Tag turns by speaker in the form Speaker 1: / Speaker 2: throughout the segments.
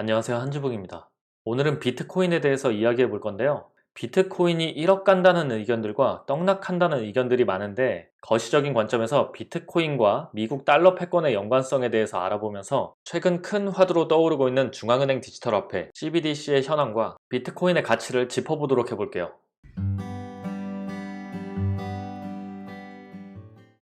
Speaker 1: 안녕하세요, 한지붕입니다. 오늘은 비트코인에 대해서 이야기해 볼 건데요. 비트코인이 1억 간다는 의견들과 떡락한다는 의견들이 많은데, 거시적인 관점에서 비트코인과 미국 달러 패권의 연관성에 대해서 알아보면서 최근 큰 화두로 떠오르고 있는 중앙은행 디지털 화폐 CBDC의 현황과 비트코인의 가치를 짚어보도록 해볼게요.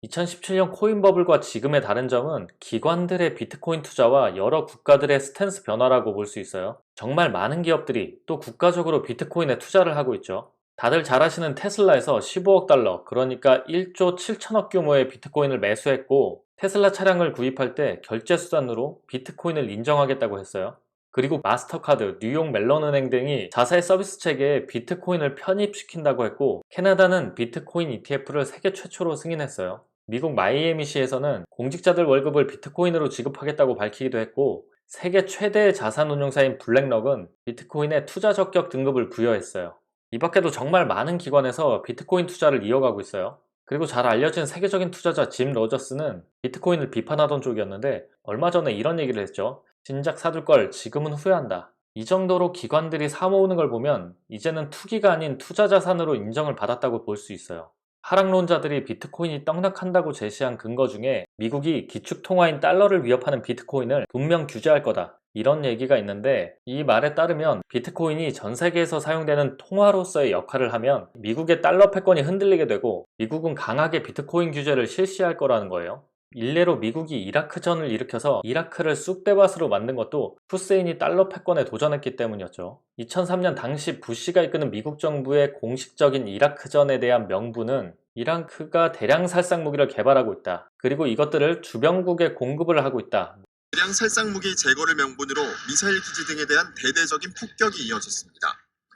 Speaker 1: 2017년 코인 버블과 지금의 다른 점은 기관들의 비트코인 투자와 여러 국가들의 스탠스 변화라고 볼 수 있어요. 정말 많은 기업들이 또 국가적으로 비트코인에 투자를 하고 있죠. 다들 잘 아시는 테슬라에서 15억 달러, 그러니까 1조 7천억 규모의 비트코인을 매수했고, 테슬라 차량을 구입할 때 결제 수단으로 비트코인을 인정하겠다고 했어요. 그리고 마스터카드, 뉴욕 멜론은행 등이 자사의 서비스 체계에 비트코인을 편입시킨다고 했고, 캐나다는 비트코인 ETF를 세계 최초로 승인했어요. 미국 마이애미시에서는 공직자들 월급을 비트코인으로 지급하겠다고 밝히기도 했고, 세계 최대의 자산운용사인 블랙럭은 비트코인에 투자 적격 등급을 부여했어요. 이 밖에도 정말 많은 기관에서 비트코인 투자를 이어가고 있어요. 그리고 잘 알려진 세계적인 투자자 짐 로저스는 비트코인을 비판하던 쪽이었는데, 얼마 전에 이런 얘기를 했죠. 진작 사둘 걸 지금은 후회한다. 이 정도로 기관들이 사모으는 걸 보면 이제는 투기가 아닌 투자 자산으로 인정을 받았다고 볼 수 있어요. 하락론자들이 비트코인이 떡락한다고 제시한 근거 중에 미국이 기축통화인 달러를 위협하는 비트코인을 분명 규제할 거다, 이런 얘기가 있는데, 이 말에 따르면 비트코인이 전 세계에서 사용되는 통화로서의 역할을 하면 미국의 달러 패권이 흔들리게 되고 미국은 강하게 비트코인 규제를 실시할 거라는 거예요. 일례로 미국이 이라크전을 일으켜서 이라크를 쑥대밭으로 만든 것도 후세인이 달러 패권에 도전했기 때문이었죠. 2003년 당시 부시가 이끄는 미국 정부의 공식적인 이라크전에 대한 명분은 이라크가 대량 살상 무기를 개발하고 있다, 그리고 이것들을 주변국에 공급을 하고 있다.
Speaker 2: 대량 살상 무기 제거를 명분으로 미사일 기지 등에 대한 대대적인 폭격이 이어졌습니다.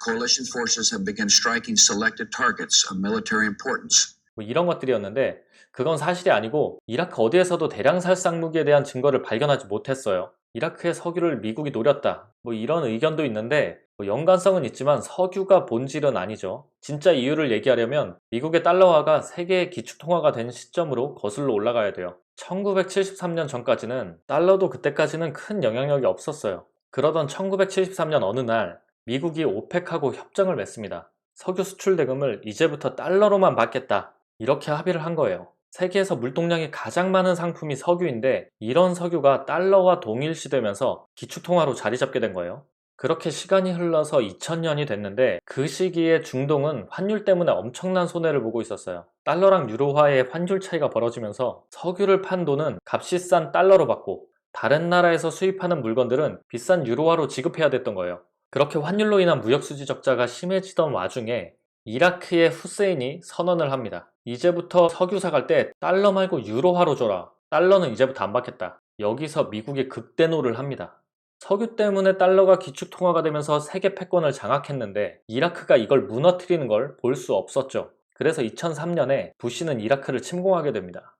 Speaker 3: Coalition forces have begun striking selected targets of military importance.
Speaker 1: 뭐 이런 것들이었는데, 그건 사실이 아니고 이라크 어디에서도 대량 살상 무기에 대한 증거를 발견하지 못했어요. 이라크의 석유를 미국이 노렸다, 뭐 이런 의견도 있는데, 뭐 연관성은 있지만 석유가 본질은 아니죠. 진짜 이유를 얘기하려면 미국의 달러화가 세계의 기축통화가 된 시점으로 거슬러 올라가야 돼요. 1973년 전까지는 달러도 그때까지는 큰 영향력이 없었어요. 그러던 1973년 어느 날 미국이 오펙하고 협정을 맺습니다. 석유 수출 대금을 이제부터 달러로만 받겠다, 이렇게 합의를 한 거예요. 세계에서 물동량이 가장 많은 상품이 석유인데, 이런 석유가 달러와 동일시되면서 기축통화로 자리 잡게 된 거예요. 그렇게 시간이 흘러서 2000년이 됐는데, 그 시기에 중동은 환율 때문에 엄청난 손해를 보고 있었어요. 달러랑 유로화의 환율 차이가 벌어지면서 석유를 판 돈은 값이 싼 달러로 받고, 다른 나라에서 수입하는 물건들은 비싼 유로화로 지급해야 됐던 거예요. 그렇게 환율로 인한 무역수지 적자가 심해지던 와중에 이라크의 후세인이 선언을 합니다. 이제부터 석유 사갈 때 달러 말고 유로화로 줘라. 달러는 이제부터 안 받겠다. 여기서 미국이 극대노를 합니다. 석유 때문에 달러가 기축통화가 되면서 세계 패권을 장악했는데, 이라크가 이걸 무너뜨리는 걸 볼 수 없었죠. 그래서 2003년에 부시는 이라크를 침공하게 됩니다.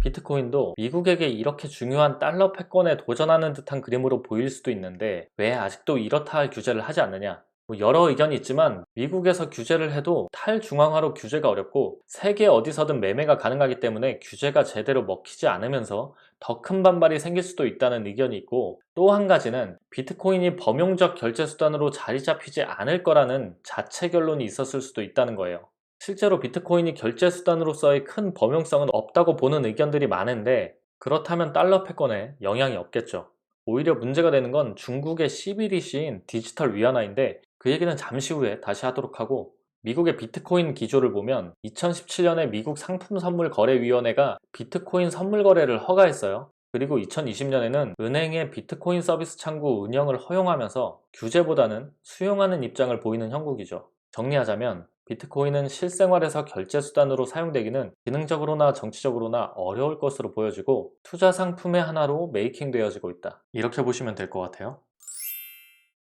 Speaker 1: 비트코인도 미국에게 이렇게 중요한 달러 패권에 도전하는 듯한 그림으로 보일 수도 있는데, 왜 아직도 이렇다 할 규제를 하지 않느냐? 여러 의견이 있지만 미국에서 규제를 해도 탈중앙화로 규제가 어렵고 세계 어디서든 매매가 가능하기 때문에 규제가 제대로 먹히지 않으면서 더 큰 반발이 생길 수도 있다는 의견이 있고, 또 한 가지는 비트코인이 범용적 결제 수단으로 자리 잡히지 않을 거라는 자체 결론이 있었을 수도 있다는 거예요. 실제로 비트코인이 결제 수단으로서의 큰 범용성은 없다고 보는 의견들이 많은데, 그렇다면 달러 패권에 영향이 없겠죠. 오히려 문제가 되는 건 중국의 CBDC인 디지털 위안화인데, 그 얘기는 잠시 후에 다시 하도록 하고, 미국의 비트코인 기조를 보면 2017년에 미국 상품선물거래위원회가 비트코인 선물 거래를 허가했어요. 그리고 2020년에는 은행의 비트코인 서비스 창구 운영을 허용하면서 규제보다는 수용하는 입장을 보이는 형국이죠. 정리하자면 비트코인은 실생활에서 결제 수단으로 사용되기는 기능적으로나 정치적으로나 어려울 것으로 보여지고, 투자 상품의 하나로 메이킹 되어지고 있다, 이렇게 보시면 될 것 같아요.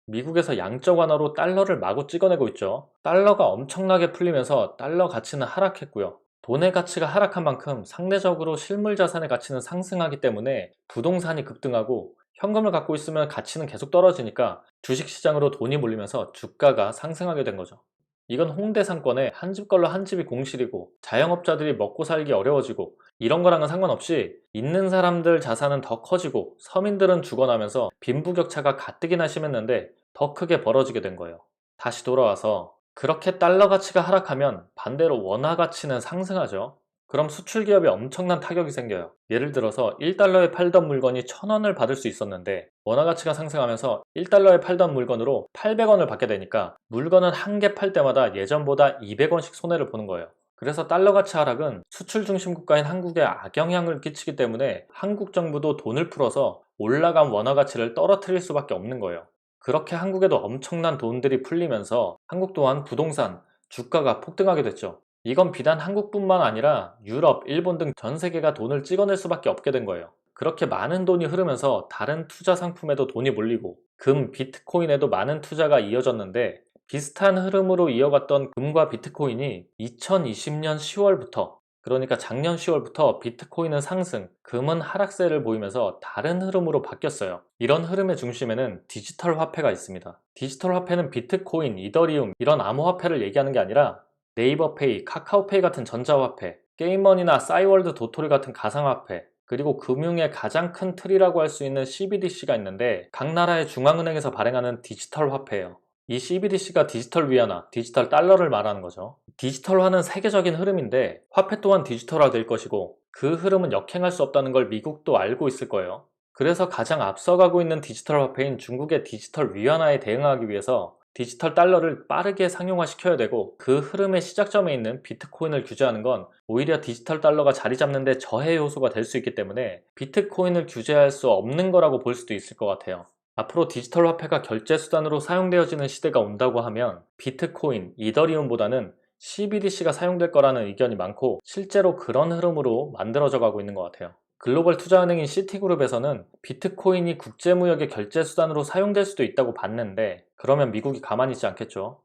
Speaker 1: 미국에서 양적 완화로 달러를 마구 찍어내고 있죠. 달러가 엄청나게 풀리면서 달러 가치는 하락했고요. 돈의 가치가 하락한 만큼 상대적으로 실물 자산의 가치는 상승하기 때문에 부동산이 급등하고, 현금을 갖고 있으면 가치는 계속 떨어지니까 주식시장으로 돈이 몰리면서 주가가 상승하게 된 거죠. 이건 홍대 상권에 한 집 걸로 한 집이 공실이고 자영업자들이 먹고 살기 어려워지고 이런 거랑은 상관없이 있는 사람들 자산은 더 커지고 서민들은 죽어나면서 빈부격차가 가뜩이나 심했는데 더 크게 벌어지게 된 거예요. 다시 돌아와서 그렇게 달러 가치가 하락하면 반대로 원화 가치는 상승하죠. 그럼 수출 기업에 엄청난 타격이 생겨요. 예를 들어서 1달러에 팔던 물건이 1,000원을 받을 수 있었는데 원화 가치가 상승하면서 1달러에 팔던 물건으로 800원을 받게 되니까 물건은 한 개 팔 때마다 예전보다 200원씩 손해를 보는 거예요. 그래서 달러 가치 하락은 수출 중심 국가인 한국에 악영향을 끼치기 때문에 한국 정부도 돈을 풀어서 올라간 원화 가치를 떨어뜨릴 수밖에 없는 거예요. 그렇게 한국에도 엄청난 돈들이 풀리면서 한국 또한 부동산, 주가가 폭등하게 됐죠. 이건 비단 한국뿐만 아니라 유럽, 일본 등 전 세계가 돈을 찍어낼 수밖에 없게 된 거예요. 그렇게 많은 돈이 흐르면서 다른 투자 상품에도 돈이 몰리고 금, 비트코인에도 많은 투자가 이어졌는데 비슷한 흐름으로 이어갔던 금과 비트코인이 2020년 10월부터 그러니까 작년 10월부터 비트코인은 상승, 금은 하락세를 보이면서 다른 흐름으로 바뀌었어요. 이런 흐름의 중심에는 디지털 화폐가 있습니다. 디지털 화폐는 비트코인, 이더리움 이런 암호화폐를 얘기하는 게 아니라 네이버페이, 카카오페이 같은 전자화폐, 게임머니나 싸이월드 도토리 같은 가상화폐, 그리고 금융의 가장 큰 틀이라고 할 수 있는 CBDC가 있는데 각 나라의 중앙은행에서 발행하는 디지털 화폐예요. 이 CBDC가 디지털 위안화, 디지털 달러를 말하는 거죠. 디지털화는 세계적인 흐름인데 화폐 또한 디지털화 될 것이고 그 흐름은 역행할 수 없다는 걸 미국도 알고 있을 거예요. 그래서 가장 앞서가고 있는 디지털 화폐인 중국의 디지털 위안화에 대응하기 위해서 디지털 달러를 빠르게 상용화시켜야 되고 그 흐름의 시작점에 있는 비트코인을 규제하는 건 오히려 디지털 달러가 자리 잡는 데 저해 요소가 될 수 있기 때문에 비트코인을 규제할 수 없는 거라고 볼 수도 있을 것 같아요. 앞으로 디지털 화폐가 결제 수단으로 사용되어지는 시대가 온다고 하면 비트코인, 이더리움보다는 CBDC가 사용될 거라는 의견이 많고 실제로 그런 흐름으로 만들어져 가고 있는 것 같아요. 글로벌 투자은행인 시티그룹에서는 비트코인이 국제무역의 결제 수단으로 사용될 수도 있다고 봤는데 그러면 미국이 가만히 있지 않겠죠.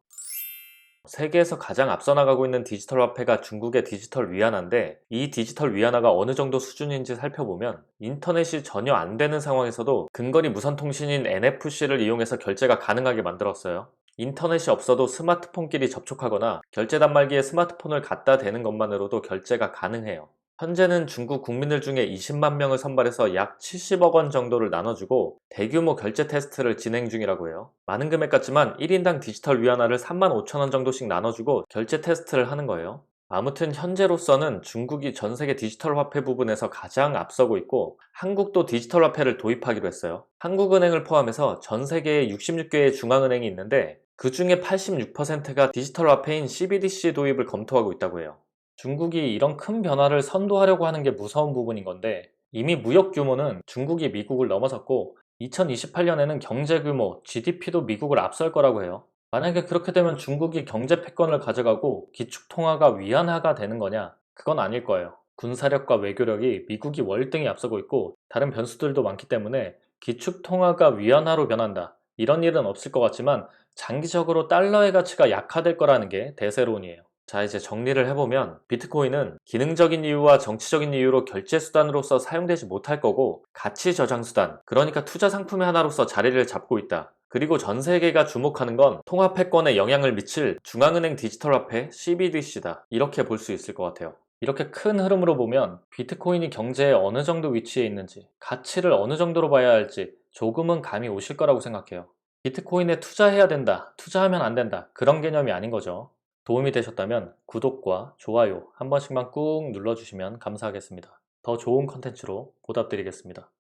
Speaker 1: 세계에서 가장 앞서 나가고 있는 디지털 화폐가 중국의 디지털 위안화인데 이 디지털 위안화가 어느 정도 수준인지 살펴보면 인터넷이 전혀 안 되는 상황에서도 근거리 무선통신인 NFC를 이용해서 결제가 가능하게 만들었어요. 인터넷이 없어도 스마트폰끼리 접촉하거나 결제 단말기에 스마트폰을 갖다 대는 것만으로도 결제가 가능해요. 현재는 중국 국민들 중에 20만 명을 선발해서 약 70억 원 정도를 나눠주고 대규모 결제 테스트를 진행 중이라고 해요. 많은 금액 같지만 1인당 디지털 위안화를 3만 5천 원 정도씩 나눠주고 결제 테스트를 하는 거예요. 아무튼 현재로서는 중국이 전 세계 디지털 화폐 부분에서 가장 앞서고 있고 한국도 디지털 화폐를 도입하기로 했어요. 한국은행을 포함해서 전 세계에 66개의 중앙은행이 있는데 그 중에 86%가 디지털 화폐인 CBDC 도입을 검토하고 있다고 해요. 중국이 이런 큰 변화를 선도하려고 하는 게 무서운 부분인 건데 이미 무역 규모는 중국이 미국을 넘어섰고 2028년에는 경제 규모, GDP도 미국을 앞설 거라고 해요. 만약에 그렇게 되면 중국이 경제 패권을 가져가고 기축통화가 위안화가 되는 거냐? 그건 아닐 거예요. 군사력과 외교력이 미국이 월등히 앞서고 있고 다른 변수들도 많기 때문에 기축통화가 위안화로 변한다. 이런 일은 없을 것 같지만 장기적으로 달러의 가치가 약화될 거라는 게 대세론이에요. 자, 이제 정리를 해보면 비트코인은 기능적인 이유와 정치적인 이유로 결제 수단으로서 사용되지 못할 거고 가치 저장 수단, 그러니까 투자 상품의 하나로서 자리를 잡고 있다. 그리고 전 세계가 주목하는 건 통화 패권에 영향을 미칠 중앙은행 디지털 화폐 CBDC다. 이렇게 볼 수 있을 것 같아요. 이렇게 큰 흐름으로 보면 비트코인이 경제에 어느 정도 위치해 있는지, 가치를 어느 정도로 봐야 할지 조금은 감이 오실 거라고 생각해요. 비트코인에 투자해야 된다, 투자하면 안 된다, 그런 개념이 아닌 거죠. 도움이 되셨다면 구독과 좋아요 한 번씩만 꾹 눌러주시면 감사하겠습니다. 더 좋은 컨텐츠로 보답드리겠습니다.